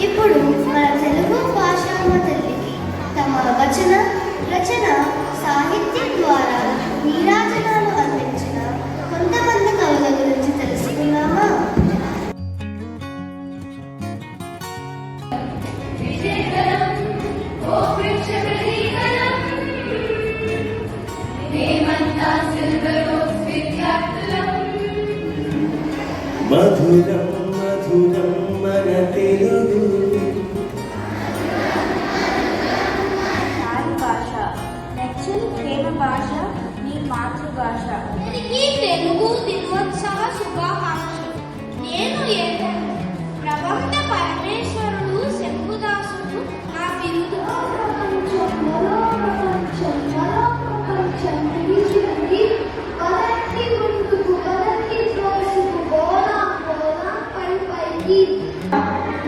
ఇప్పుడు మన తెలుగు భాషామ తల్లికి తమ వచన రచన సాహిత్యం ద్వారా నీరాజనాలు అందించిన కొంతమంది కవుల గురించి తెలుసుకున్నామా? మధురం మధురం మన తెలుగు భాష నెచ్చని ప్రేమ భాష నీ మాతృభాష. తెలుగు దినోత్సవ శుభాకాంక్షలు. నేను ప్రబంధ పరమేశ్వరుడు శంభుదాసుడు నా బిరుదు.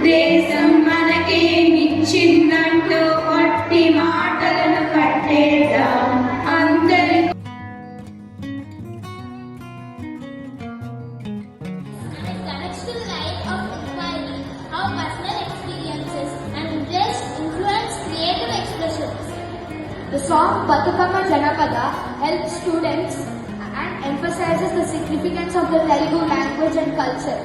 దేశం మనకేమిచ్చిందంటూ కొట్టి మాటలను కట్టేద్దాం అందరి. Connects to the right of inquiry, how personal experiences and interests influence creative expressions. The song Batukama Janapada helps students and emphasizes the significance of the Telugu language and culture.